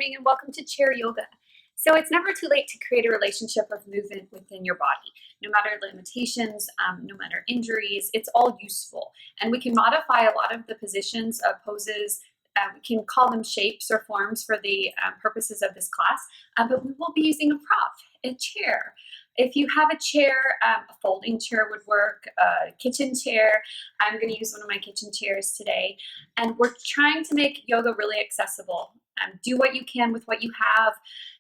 morning and welcome to Chair Yoga. So it's never too late to create a relationship of movement within your body. No matter limitations, no matter injuries, it's all useful. And we can modify a lot of the positions, poses, we can call them shapes or forms for the purposes of this class, but we will be using a prop, a chair. If you have a chair, a folding chair would work, a kitchen chair. I'm going to use one of my kitchen chairs today. And we're trying to make yoga really accessible. Do what you can with what you have.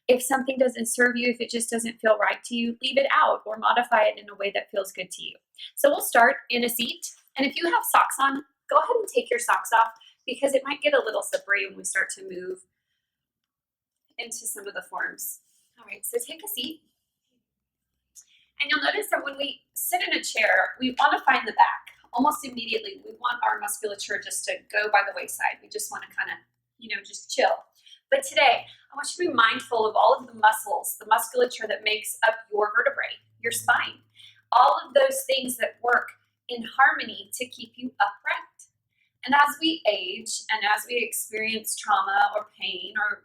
If something doesn't serve you, if it just doesn't feel right to you, leave it out or modify it in a way that feels good to you. So we'll start in a seat. And if you have socks on, go ahead and take your socks off because it might get a little slippery when we start to move into some of the forms. All right, so take a seat. And you'll notice that when we sit in a chair, we want to find the back. Almost immediately, we want our musculature just to go by the wayside. We just want to kind of, just chill. But today, I want you to be mindful of all of the muscles, the musculature that makes up your vertebrae, your spine. All of those things that work in harmony to keep you upright. And as we age and as we experience trauma or pain or,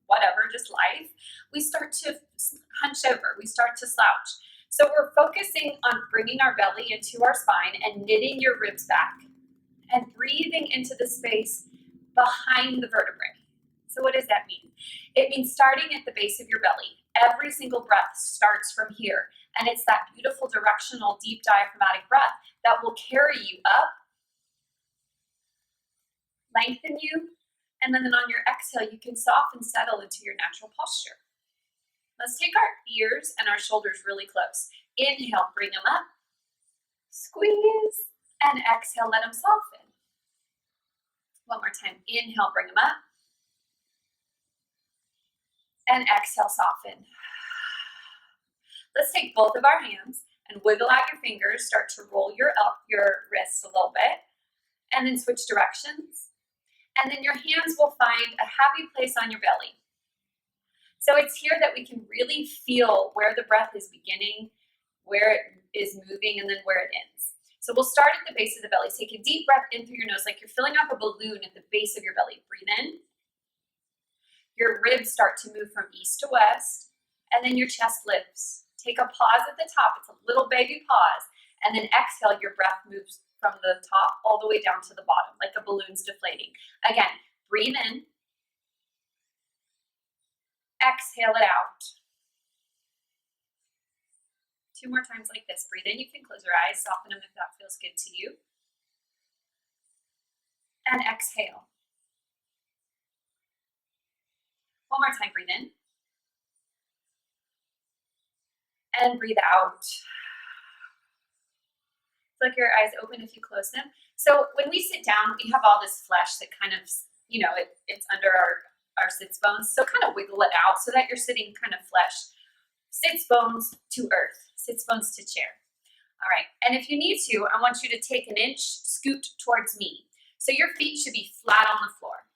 whatever, just life, we start to hunch over, we start to slouch. So we're focusing on bringing our belly into our spine and knitting your ribs back and breathing into the space behind the vertebrae. So what does that mean? It means starting at the base of your belly. Every single breath starts from here. And it's that beautiful directional, deep diaphragmatic breath that will carry you up, lengthen you, and then on your exhale, you can soften, settle into your natural posture. Let's take our ears and our shoulders really close. Inhale, bring them up. Squeeze. And exhale, let them soften. One more time. Inhale, bring them up. And exhale, soften. Let's take both of our hands and wiggle out your fingers. Start to roll your wrists a little bit. And then switch directions. And then your hands will find a happy place on your belly. So it's here that we can really feel where the breath is beginning, where it is moving, and then where it ends. So we'll start at the base of the belly. Take a deep breath in through your nose like you're filling up a balloon at the base of your belly. Breathe in. Your ribs start to move from east to west, and then your chest lifts. Take a pause at the top. It's a little baby pause. And then exhale, your breath moves from the top all the way down to the bottom, like a balloon's deflating. Again, breathe in. Exhale it out. 2 more times like this. Breathe in. You can close your eyes, soften them if that feels good to you. And exhale. One more time. Breathe in. And breathe out. Flick your eyes open if you close them. So when we sit down, we have all this flesh that kind of, it's under our sits bones. So kind of wiggle it out so that you're sitting kind of flesh. Sits bones to earth, sits bones to chair. All right, and if you need to, I want you to take an inch, scoot towards me. So your feet should be flat on the floor.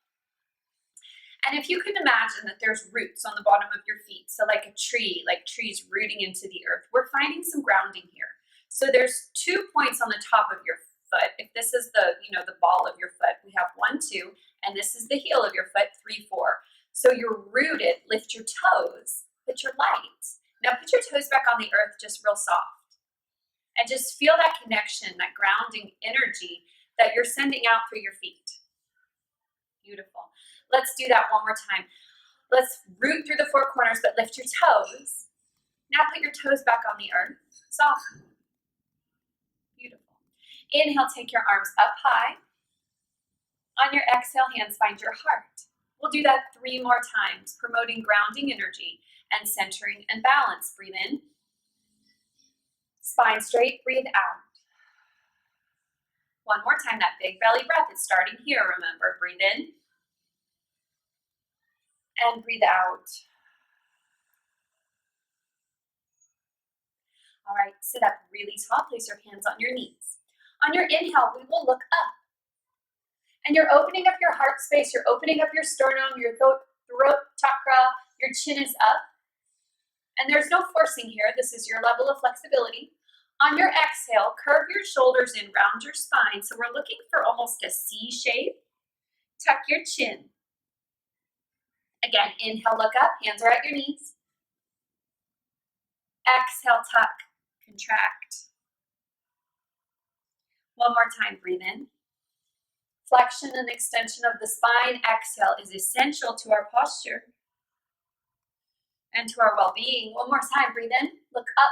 And if you can imagine that there's roots on the bottom of your feet, so like a tree, like trees rooting into the earth, we're finding some grounding here. So there's 2 points on the top of your foot. If this is the ball of your foot, we have 1, 2, and this is the heel of your foot, 3, 4. So you're rooted. Lift your toes, but you're light. Now put your toes back on the earth, just real soft. And just feel that connection, that grounding energy that you're sending out through your feet. Beautiful. Let's do that one more time. Let's root through the 4 corners, but lift your toes. Now put your toes back on the earth, soft. Beautiful. Inhale, take your arms up high. On your exhale, hands find your heart. We'll do that 3 more times, promoting grounding energy and centering and balance. Breathe in. Spine straight, breathe out. One more time, that big belly breath is starting here, remember. Breathe in. And breathe out. All right, sit up really tall. Place your hands on your knees. On your inhale, we will look up. And you're opening up your heart space. You're opening up your sternum, your throat chakra. Your chin is up. And there's no forcing here. This is your level of flexibility. On your exhale, curve your shoulders in, round your spine. So we're looking for almost a C shape. Tuck your chin. Again, inhale, look up, hands are at your knees. Exhale, tuck, contract. One more time, breathe in. Flexion and extension of the spine, exhale, is essential to our posture and to our well-being. One more time, breathe in, look up.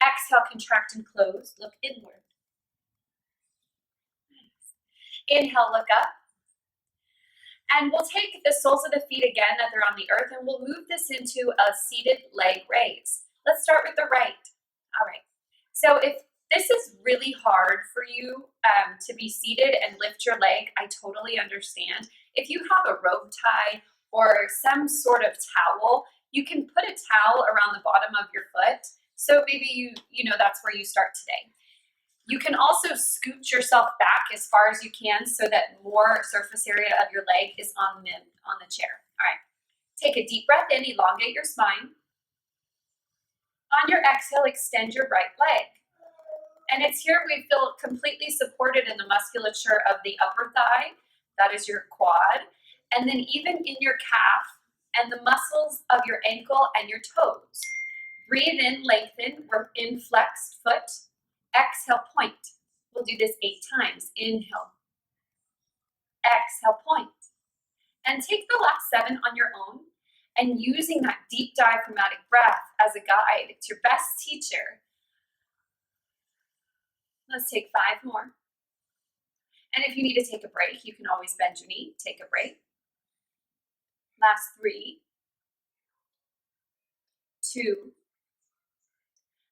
Exhale, contract and close, look inward. Inhale, look up. And we'll take the soles of the feet again that they're on the earth, and we'll move this into a seated leg raise. Let's start with the right. All right. So if this is really hard for you to be seated and lift your leg, I totally understand. If you have a rope tie or some sort of towel, you can put a towel around the bottom of your foot. So maybe you know that's where you start today. You can also scoot yourself back as far as you can so that more surface area of your leg is on the chair. All right. Take a deep breath in, elongate your spine. On your exhale, extend your right leg. And it's here we feel completely supported in the musculature of the upper thigh, that is your quad, and then even in your calf and the muscles of your ankle and your toes. Breathe in, lengthen, we're in flexed foot. Exhale, point. We'll do this 8 times. Inhale. Exhale, point. And take the last 7 on your own, and using that deep diaphragmatic breath as a guide. It's your best teacher. Let's take 5 more. And if you need to take a break, you can always bend your knee, take a break. Last 3, 2,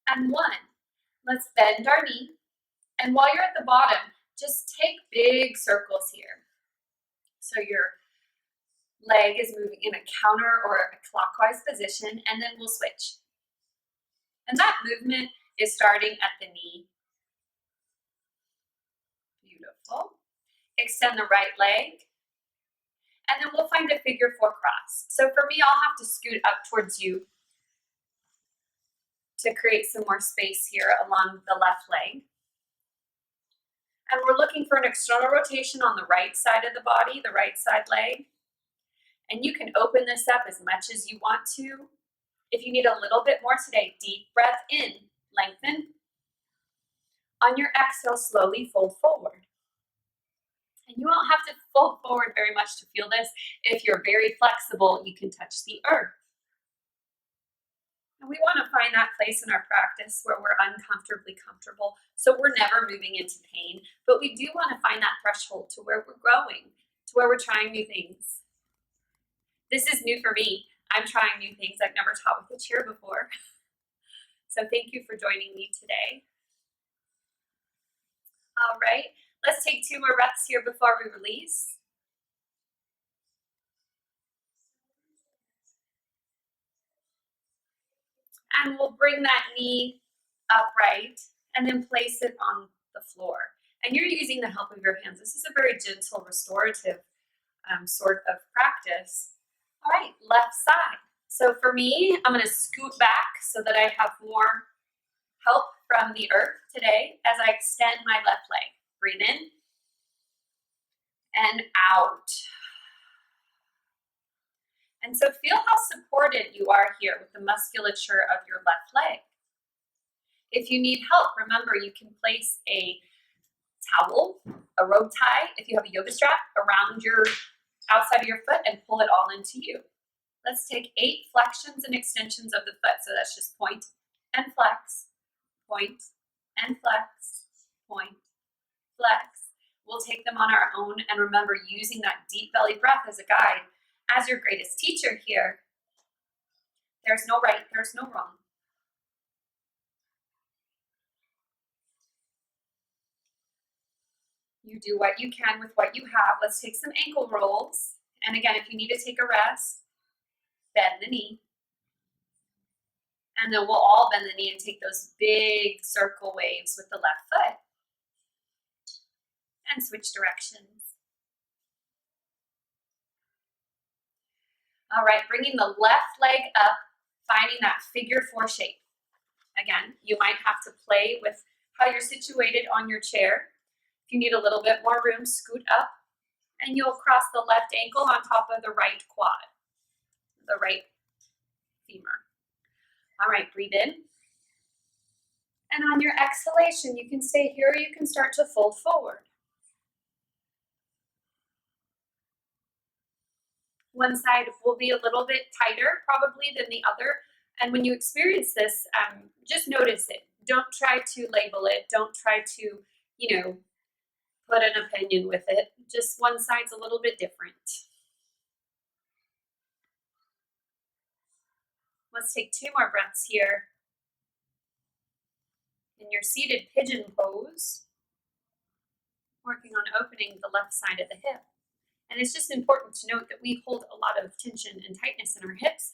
and 1. Let's bend our knee. And while you're at the bottom, just take big circles here. So your leg is moving in a counter or a clockwise position, and then we'll switch. And that movement is starting at the knee. Beautiful. Extend the right leg. And then we'll find a figure 4 cross. So for me, I'll have to scoot up towards you to create some more space here along the left leg. And we're looking for an external rotation on the right side of the body, the right side leg. And you can open this up as much as you want to. If you need a little bit more today, deep breath in, lengthen. On your exhale, slowly fold forward. And you won't have to fold forward very much to feel this. If you're very flexible, you can touch the earth. And we want to find that place in our practice where we're uncomfortably comfortable, so we're never moving into pain, but we do want to find that threshold to where we're growing, to where we're trying new things. This is new for me. I'm trying new things. I've never taught with a chair before. So thank you for joining me today. All right, let's take 2 more reps here before we release. And we'll bring that knee upright and then place it on the floor. And you're using the help of your hands. This is a very gentle, restorative sort of practice. All right, left side. So for me, I'm gonna scoot back so that I have more help from the earth today as I extend my left leg. Breathe in and out. And so feel how supported you are here with the musculature of your left leg. If you need help, remember you can place a towel, a rope tie, if you have a yoga strap, around your outside of your foot and pull it all into you. Let's take 8 flexions and extensions of the foot. So that's just point and flex, point and flex, point, flex. We'll take them on our own, and remember using that deep belly breath as a guide. As your greatest teacher here, there's no right, there's no wrong. You do what you can with what you have. Let's take some ankle rolls. And again, if you need to take a rest, bend the knee. And then we'll all bend the knee and take those big circle waves with the left foot. And switch directions. All right, bringing the left leg up, finding that figure 4 shape. Again, you might have to play with how you're situated on your chair. If you need a little bit more room, scoot up. And you'll cross the left ankle on top of the right quad, the right femur. All right, breathe in. And on your exhalation, you can stay here or you can start to fold forward. One side will be a little bit tighter probably than the other. And when you experience this, just notice it. Don't try to label it. Don't try to, put an opinion with it. Just one side's a little bit different. Let's take 2 more breaths here. In your seated pigeon pose, working on opening the left side of the hip. And it's just important to note that we hold a lot of tension and tightness in our hips.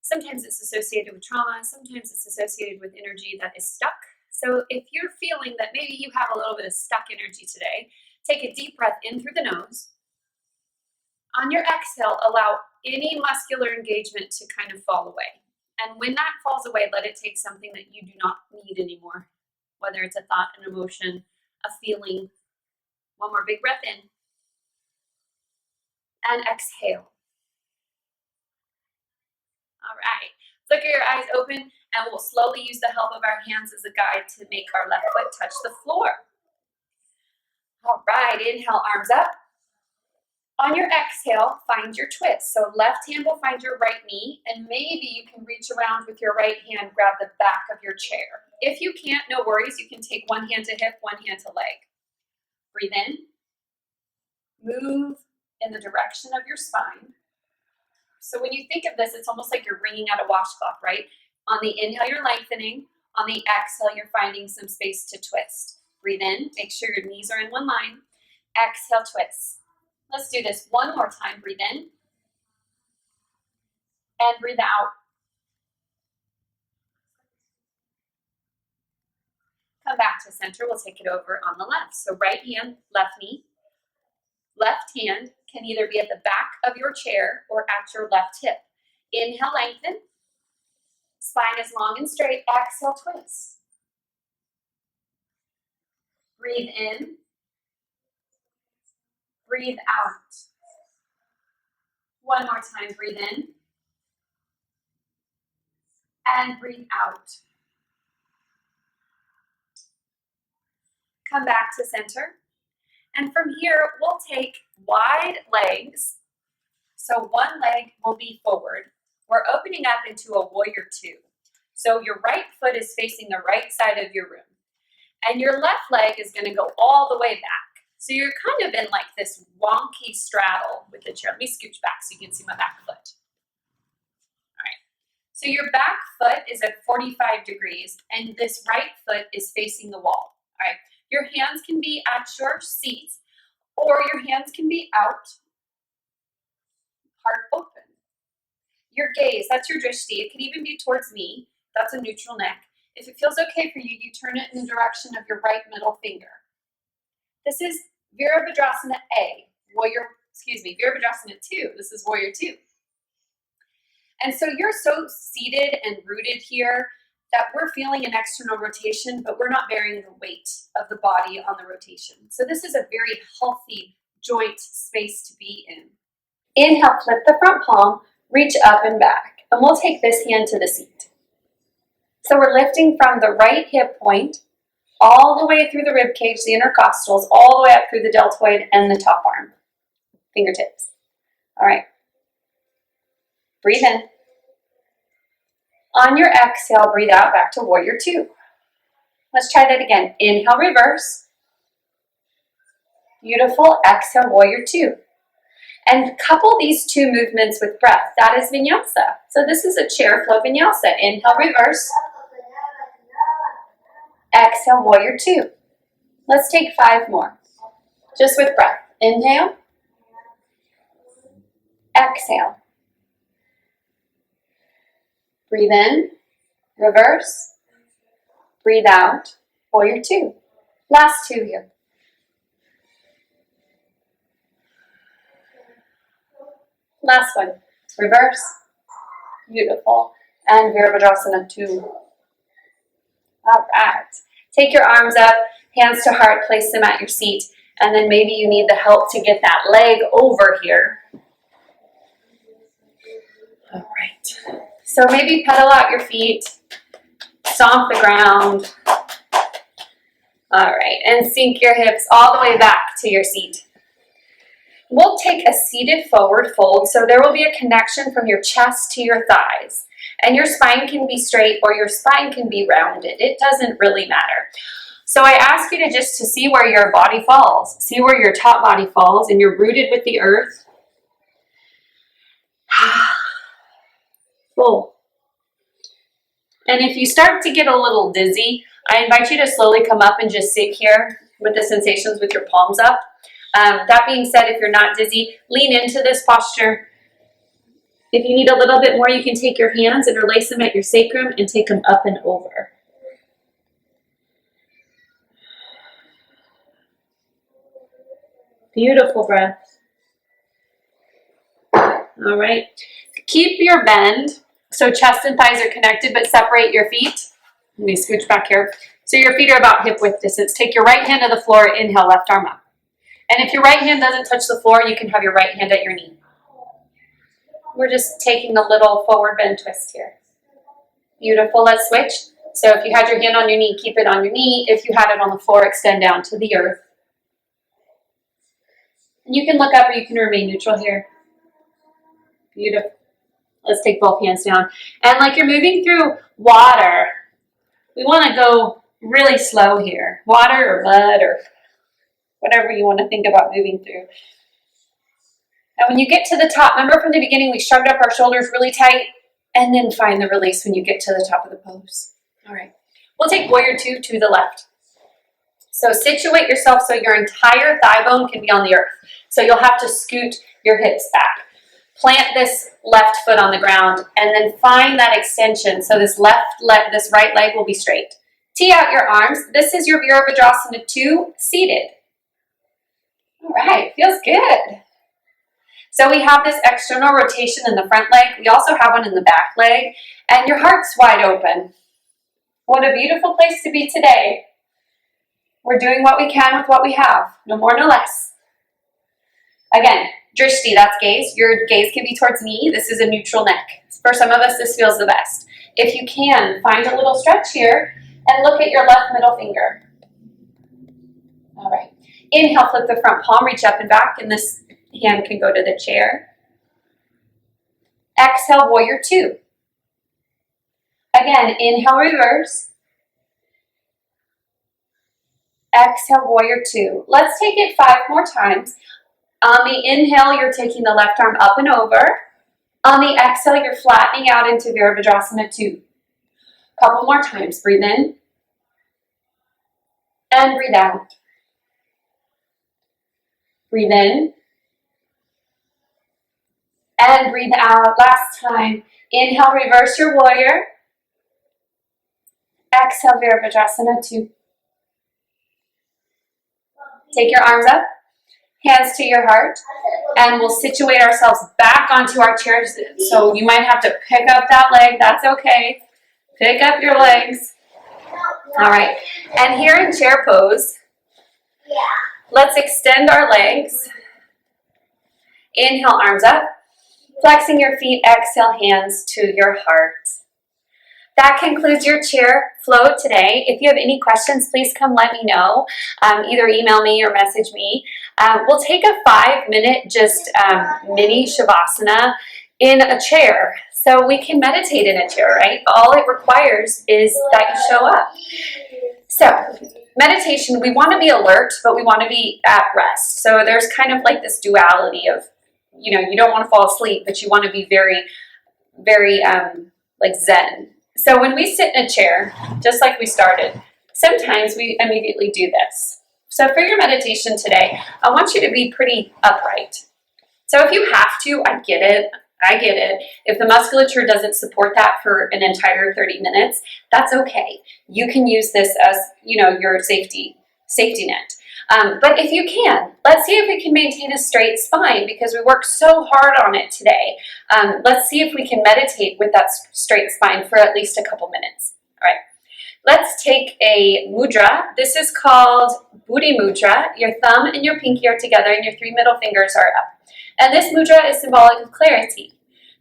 Sometimes it's associated with trauma. Sometimes it's associated with energy that is stuck. So if you're feeling that maybe you have a little bit of stuck energy today, take a deep breath in through the nose. On your exhale, allow any muscular engagement to kind of fall away. And when that falls away, let it take something that you do not need anymore, whether it's a thought, an emotion, a feeling. One more big breath in. And exhale. All right. Flicker your eyes open, and we'll slowly use the help of our hands as a guide to make our left foot touch the floor. All right, inhale, arms up. On your exhale, find your twist. So left hand will find your right knee, and maybe you can reach around with your right hand, grab the back of your chair. If you can't, no worries. You can take one hand to hip, one hand to leg. Breathe in. Move in the direction of your spine. So when you think of this, it's almost like you're wringing out a washcloth, right? On the inhale, you're lengthening. On the exhale, you're finding some space to twist. Breathe in. Make sure your knees are in one line. Exhale, twist. Let's do this one more time. Breathe in. And breathe out. Come back to center. We'll take it over on the left. So right hand, left knee. Left hand can either be at the back of your chair or at your left hip. Inhale, lengthen. Spine is long and straight. Exhale, twist. Breathe in. Breathe out. One more time. Breathe in. And breathe out. Come back to center. And from here, we'll take wide legs. So one leg will be forward. We're opening up into a warrior 2. So your right foot is facing the right side of your room. And your left leg is going to go all the way back. So you're kind of in like this wonky straddle with the chair. Let me scooch back so you can see my back foot. All right. So your back foot is at 45 degrees, and this right foot is facing the wall. All right. Your hands can be at your seat, or your hands can be out, heart open. Your gaze, that's your drishti. It can even be towards me. That's a neutral neck. If it feels okay for you, you turn it in the direction of your right middle finger. This is Virabhadrasana A, Virabhadrasana 2. This is Warrior 2. And so you're so seated and rooted here that we're feeling an external rotation, but we're not bearing the weight of the body on the rotation. So this is a very healthy joint space to be in. Inhale, flip the front palm, reach up and back, and we'll take this hand to the seat. So we're lifting from the right hip point all the way through the rib cage, the intercostals, all the way up through the deltoid and the top arm, fingertips. All right. Breathe in. On your exhale, breathe out back to Warrior 2. Let's try that again. Inhale, reverse. Beautiful. Exhale, Warrior 2. And couple these 2 movements with breath. That is vinyasa. So this is a chair flow vinyasa. Inhale, reverse. Exhale, Warrior 2. Let's take 5 more. Just with breath. Inhale. Exhale. Breathe in, reverse, breathe out, Warrior 2. Last 2 here. Last one, reverse, beautiful, and Virabhadrasana 2. All right, take your arms up, hands to heart, place them at your seat, And then maybe you need the help to get that leg over here. All right. So maybe pedal out your feet, stomp the ground. All right, and sink your hips all the way back to your seat. We'll take a seated forward fold, so there will be a connection from your chest to your thighs. And your spine can be straight or your spine can be rounded. It doesn't really matter. So I ask you to just to see where your body falls. See where your top body falls and you're rooted with the earth. Full. And if you start to get a little dizzy, I invite you to slowly come up and just sit here with the sensations with your palms up. That being said, if you're not dizzy, lean into this posture. If you need a little bit more, you can take your hands and release them at your sacrum and take them up and over. Beautiful breath. All right. Keep your bend. So chest and thighs are connected, but separate your feet. Let me scooch back here. So your feet are about hip width distance. Take your right hand to the floor. Inhale, left arm up. And if your right hand doesn't touch the floor, you can have your right hand at your knee. We're just taking a little forward bend twist here. Beautiful. Let's switch. So if you had your hand on your knee, keep it on your knee. If you had it on the floor, extend down to the earth. And you can look up or you can remain neutral here. Beautiful. Let's take both hands down. And like you're moving through water, we want to go really slow here. Water or mud or whatever you want to think about moving through. And when you get to the top, remember from the beginning, we shrugged up our shoulders really tight and then find the release when you get to the top of the pose. All right. We'll take warrior two to the left. So situate yourself so your entire thigh bone can be on the earth. So you'll have to scoot your hips back. Plant this left foot on the ground and then find that extension. So this this right leg will be straight. Tee out your arms. This is your Virabhadrasana 2 seated. All right, feels good. So we have this external rotation in the front leg. We also have one in the back leg and your heart's wide open. What a beautiful place to be today. We're doing what we can with what we have, no more, no less. Again, drishti, that's gaze. Your gaze can be towards me. This is a neutral neck. For some of us, this feels the best. If you can, find a little stretch here and look at your left middle finger. All right. Inhale, flip the front palm, reach up and back, and this hand can go to the chair. Exhale, warrior two. Again, inhale, reverse. Exhale, warrior two. Let's take it 5 more times. On the inhale, you're taking the left arm up and over. On the exhale, you're flattening out into Virabhadrasana 2. Couple more times. Breathe in. And breathe out. Breathe in. And breathe out. Last time. Inhale, reverse your warrior. Exhale, Virabhadrasana 2. Take your arms up, hands to your heart, and we'll situate ourselves back onto our chairs. So you might have to pick up that leg. That's okay. Pick up your legs. All right. And here in chair pose, let's extend our legs. Inhale, arms up. Flexing your feet, exhale, hands to your heart. That concludes your chair flow today. If you have any questions, please come let me know. Either email me or message me. We'll take a 5-minute just mini Shavasana in a chair. So we can meditate in a chair, right? All it requires is that you show up. So meditation, we want to be alert, but we want to be at rest. So there's kind of like this duality of, you know, you don't want to fall asleep, but you want to be very, very like Zen. So when we sit in a chair, just like we started, sometimes we immediately do this. So for your meditation today, I want you to be pretty upright. So if you have to, I get it. If the musculature doesn't support that for an entire 30 minutes, that's okay. You can use this as, you know, your safety net. But if you can, let's see if we can maintain a straight spine because we worked so hard on it today. Let's see if we can meditate with that straight spine for at least a couple minutes. All right. Let's take a mudra. This is called Buddhi Mudra. Your thumb and your pinky are together and your 3 middle fingers are up. And this mudra is symbolic of clarity.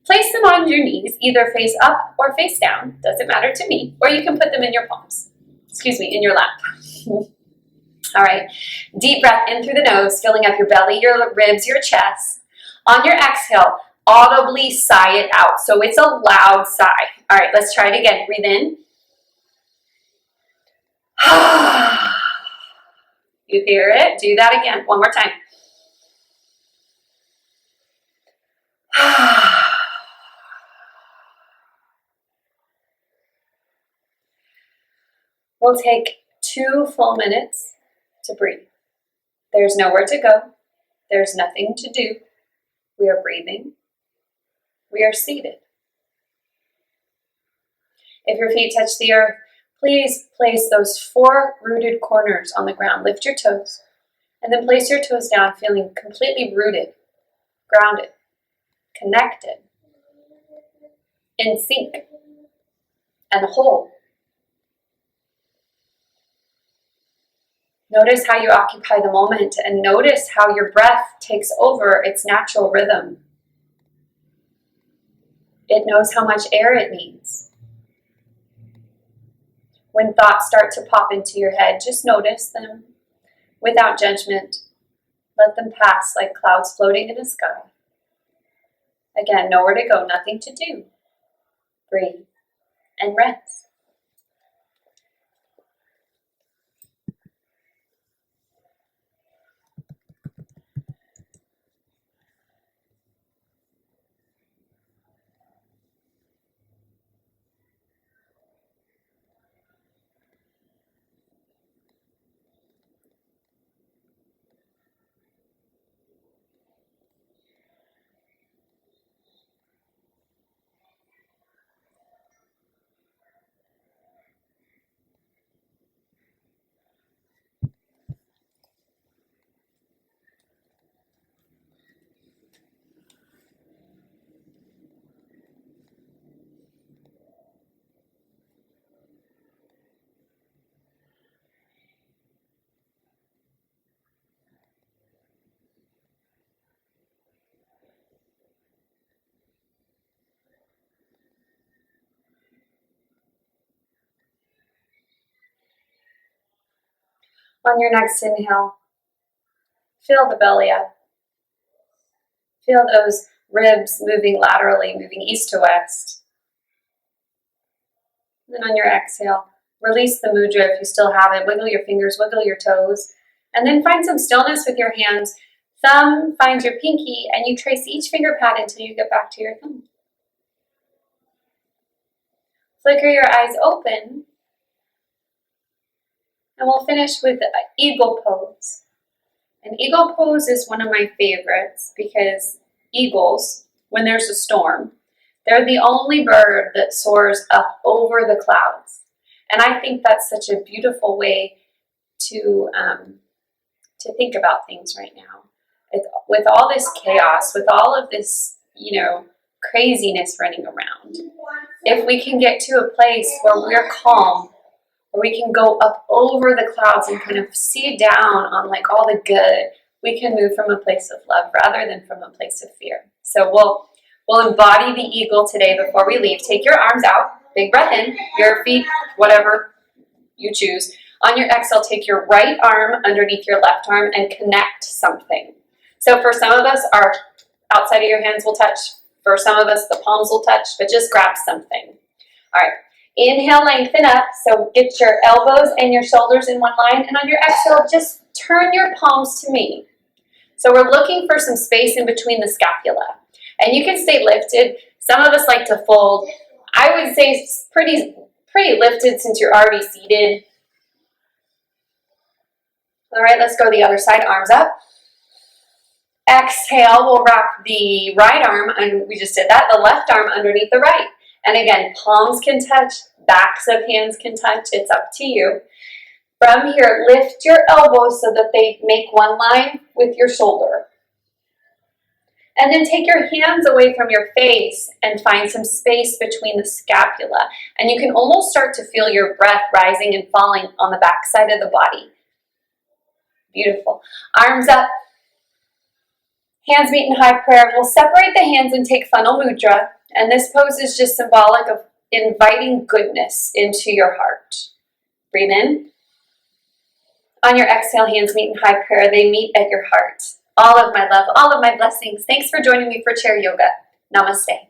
Place them on your knees, either face up or face down, doesn't matter to me, or you can put them in your palms, in your lap. All right, deep breath in through the nose, filling up your belly, your ribs, your chest. On your exhale, audibly sigh it out, so it's a loud sigh. All right, let's try it again. Breathe in. You hear it? Do that again. One more time. We'll take 2 full minutes to breathe. There's nowhere to go. There's nothing to do. We are breathing. We are seated. If your feet touch the earth, please place those 4 rooted corners on the ground. Lift your toes, and then place your toes down, feeling completely rooted, grounded, connected, in sync, and whole. Notice how you occupy the moment, and notice how your breath takes over its natural rhythm. It knows how much air it needs. When thoughts start to pop into your head, just notice them without judgment. Let them pass like clouds floating in a sky. Again, nowhere to go, nothing to do. Breathe and rest. On your next inhale, fill the belly up. Feel those ribs moving laterally, moving east to west. Then on your exhale, release the mudra if you still have it. Wiggle your fingers, wiggle your toes. And then find some stillness with your hands. Thumb finds your pinky, and you trace each finger pad until you get back to your thumb. Flicker your eyes open. And we'll finish with eagle pose. And eagle pose is one of my favorites because eagles, when there's a storm, they're the only bird that soars up over the clouds. And I think that's such a beautiful way to think about things right now. With all this chaos, with all of this, craziness running around, if we can get to a place where we're calm, where we can go up over the clouds and kind of see down on like all the good, we can move from a place of love rather than from a place of fear. So we'll embody the eagle today before we leave. Take your arms out, big breath in, your feet, whatever you choose. On your exhale, take your right arm underneath your left arm and connect something. So for some of us, our outside of your hands will touch. For some of us, the palms will touch, but just grab something. All right. Inhale, lengthen up. So get your elbows and your shoulders in one line. And on your exhale, just turn your palms to me. So we're looking for some space in between the scapula. And you can stay lifted. Some of us like to fold. I would say pretty lifted since you're already seated. All right, let's go the other side, arms up. Exhale, we'll wrap the right arm, and we just did that, the left arm underneath the right. And again, palms can touch, backs of hands can touch, it's up to you. From here, lift your elbows so that they make one line with your shoulder. And then take your hands away from your face and find some space between the scapula. And you can almost start to feel your breath rising and falling on the back side of the body. Beautiful. Arms up. Hands meet in high prayer. We'll separate the hands and take funnel mudra. And this pose is just symbolic of inviting goodness into your heart. Breathe in. On your exhale, hands meet in high prayer. They meet at your heart. All of my love, all of my blessings. Thanks for joining me for chair yoga. Namaste.